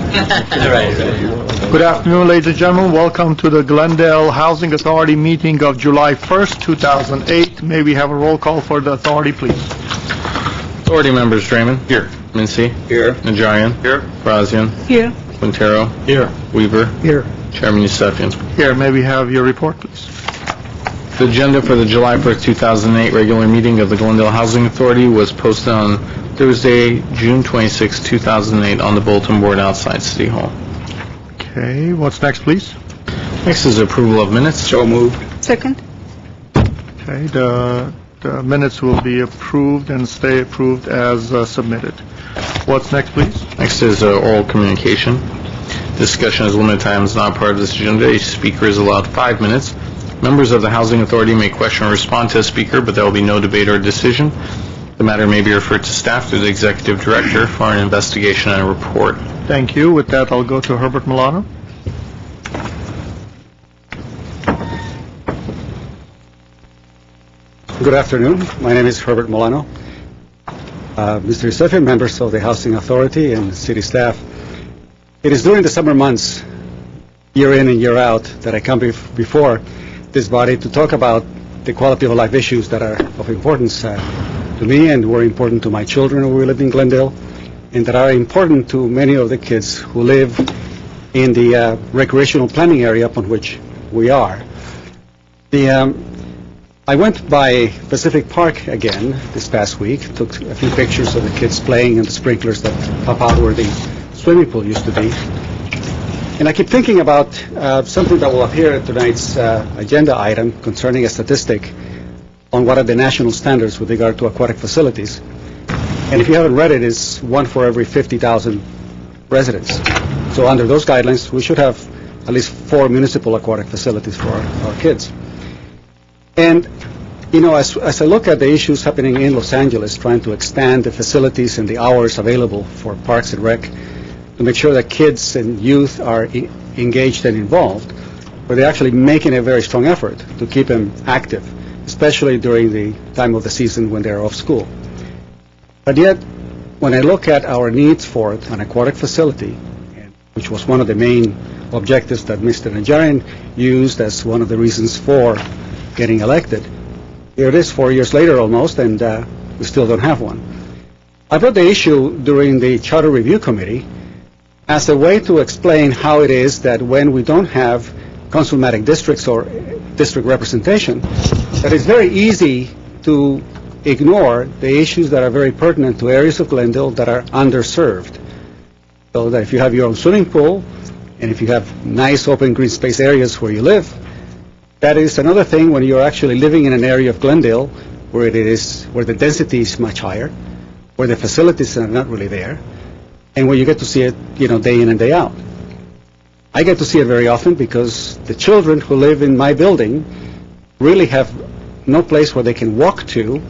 Good afternoon, ladies and gentlemen. Welcome to the Glendale Housing Authority meeting of July 1st, 2008. May we have a roll call for the authority, please? Authority members: Draymond. Here. Mincy. Here. Najarian. Here. Brazian. Here. Quintero. Here. Weaver. Here. Chairman Yusefian. Here, may we have your report, please? The agenda for the July 1st, 2008 regular meeting of the Glendale Housing Authority was posted on Thursday, June 26, 2008 on the bulletin board outside City Hall. Okay, what's next, please? Next is approval of minutes. So moved. Second. Okay, the minutes will be approved and stay approved as submitted. What's next, please? Next is oral communication. Discussion is limited time, is not part of this agenda. Each speaker is allowed 5 minutes. Members of the Housing Authority may question or respond to a speaker, but there will be no debate or decision. The matter may be referred to staff through the Executive Director for an investigation and a report. Thank you. With that, I'll go to Herbert Milano. Good afternoon. My name is Herbert Milano. Mr. Yusefian, members of the Housing Authority and city staff, it is during the summer months, year in and year out, that I come before this body to talk about the quality of life issues that are of importance to me and were important to my children who lived in Glendale, and that are important to many of the kids who live in the recreational planning area upon which we are. I went by Pacific Park again this past week, took a few pictures of the kids playing in the sprinklers that pop out where the swimming pool used to be. And I keep thinking about something that will appear at tonight's agenda item concerning a statistic on what are the national standards with regard to aquatic facilities. And if you haven't read it, it's 1 for every 50,000 residents. So under those guidelines, we should have at least 4 municipal aquatic facilities for our kids. And, you know, as I look at the issues happening in Los Angeles, trying to expand the facilities and the hours available for Parks and Rec, to make sure that kids and youth are engaged and involved, where they're actually making a very strong effort to keep them active, especially during the time of the season when they're off school. But yet, when I look at our needs for an aquatic facility, which was one of the main objectives that Mr. Najarian used as one of the reasons for getting elected, here it is 4 years later almost, and we still don't have one. I brought the issue during the Charter Review Committee as a way to explain how it is that when we don't have councilmatic districts or district representation, that it's very easy to ignore the issues that are very pertinent to areas of Glendale that are underserved. So that if you have your own swimming pool, and if you have nice open green space areas where you live, that is another thing when you're actually living in an area of Glendale where the density is much higher, where the facilities are not really there, and where you get to see it, you know, day in and day out. I get to see it very often because the children who live in my building really have no place where they can walk to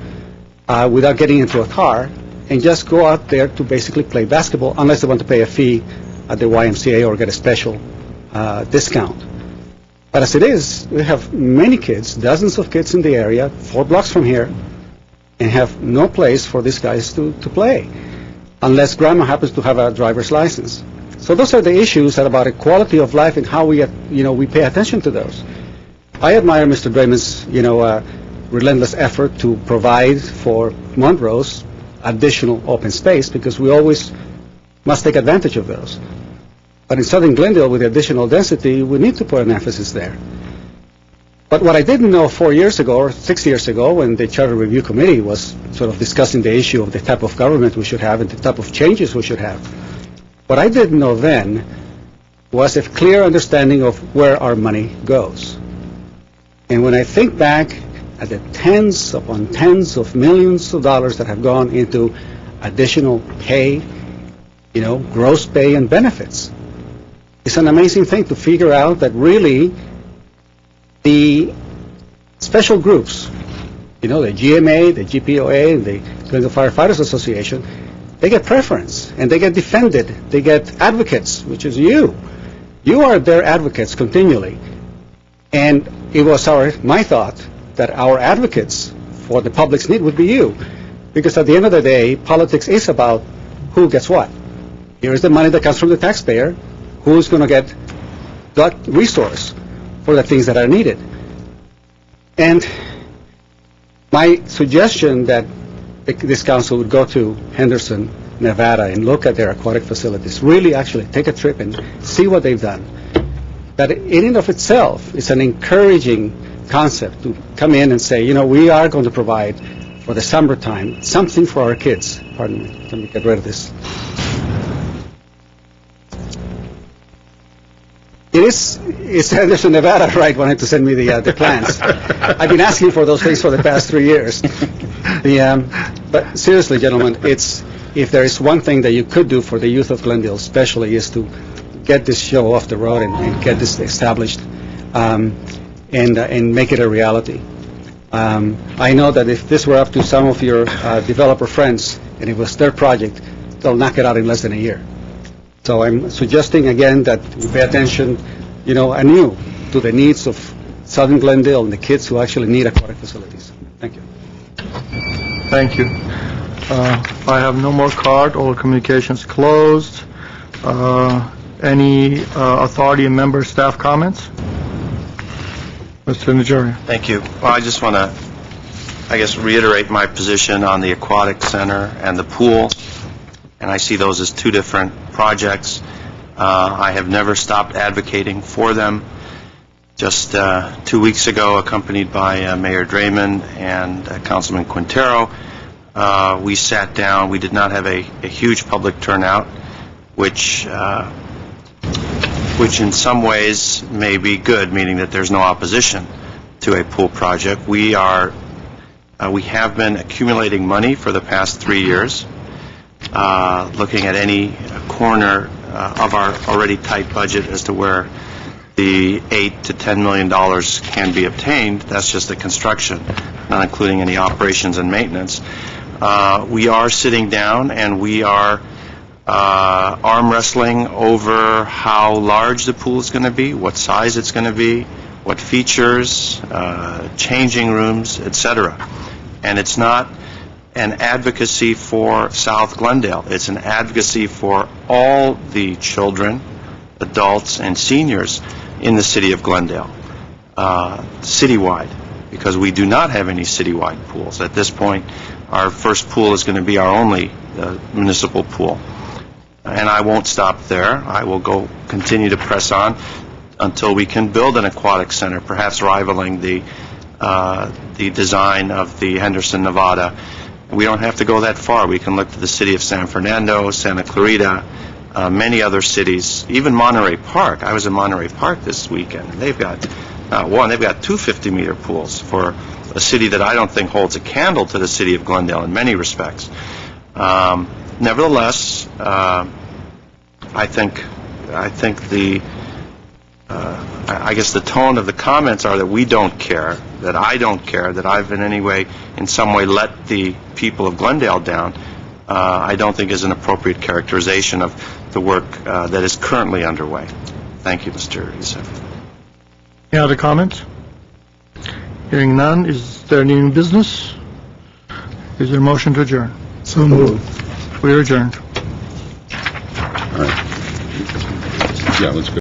without getting into a car and just go out there to basically play basketball unless they want to pay a fee at the YMCA or get a special discount. But as it is, we have many kids, dozens of kids in the area, 4 blocks from here, and have no place for these guys to play, unless grandma happens to have a driver's license. So those are the issues that about equality of life and how we pay attention to those. I admire Mr. Draymond's, relentless effort to provide for Monroe's additional open space, because we always must take advantage of those. But in Southern Glendale, with the additional density, we need to put an emphasis there. But what I didn't know 4 years ago or 6 years ago, when the Charter Review Committee was sort of discussing the issue of the type of government we should have and the type of changes we should have, what I didn't know then was a clear understanding of where our money goes. And when I think back at the tens upon tens of millions of dollars that have gone into additional pay, gross pay and benefits, it's an amazing thing to figure out that really the special groups, the GMA, the GPOA, the Glendale Firefighters Association, they get preference and they get defended. They get advocates, which is you. You are their advocates continually. And it was my thought that our advocates for the public's need would be you. Because at the end of the day, politics is about who gets what. Here's the money that comes from the taxpayer. Who's going to get that resource for the things that are needed? And my suggestion that this council would go to Henderson, Nevada, and look at their aquatic facilities, really actually take a trip and see what they've done. That in and of itself is an encouraging concept to come in and say, we are going to provide for the summertime something for our kids. Pardon me, let me get rid of this. It's Henderson, Nevada, right, wanted to send me the plans. I've been asking for those things for the past 3 years. But seriously, gentlemen, if there is one thing that you could do for the youth of Glendale especially is to get this show off the road and get this established and make it a reality. I know that if this were up to some of your developer friends and it was their project, they'll knock it out in less than a year. So I'm suggesting again that we pay attention, anew to the needs of Southern Glendale and the kids who actually need aquatic facilities. Thank you. Thank you. I have no more card. All communications closed. Any authority and member staff comments? Mr. Najarian. Thank you. Well, I just want to, reiterate my position on the aquatic center and the pool, and I see those as two different projects. I have never stopped advocating for them. Just 2 weeks ago, accompanied by Mayor Draymond and Councilman Quintero, we sat down. We did not have a huge public turnout, which in some ways may be good, meaning that there's no opposition to a pool project. We have been accumulating money for the past 3 years, looking at any corner of our already tight budget as to where the $8 to $10 million can be obtained. That's just the construction, not including any operations and maintenance. We are sitting down and we are arm wrestling over how large the pool is going to be, what size it's going to be, what features, changing rooms, etc. And it's not an advocacy for South Glendale. It's an advocacy for all the children, adults, and seniors in the city of Glendale, citywide, because we do not have any citywide pools. At this point, our first pool is going to be our only municipal pool. And I won't stop there. I will continue to press on until we can build an aquatic center, perhaps rivaling the design of the Henderson, Nevada. We don't have to go that far. We can look to the city of San Fernando, Santa Clarita, many other cities, even Monterey Park. I was in Monterey Park this weekend, and they've got they've got two 50-meter pools for a city that I don't think holds a candle to the city of Glendale in many respects. Nevertheless, I think the tone of the comments are that we don't care, that I don't care, that I've in some way let the people of Glendale down. I don't think is an appropriate characterization of the work that is currently underway. Thank you, Mr. Youssef. Any other comments? Hearing none, is there any new business? Is there a motion to adjourn? So moved. We are adjourned. All right. Yeah, let's go.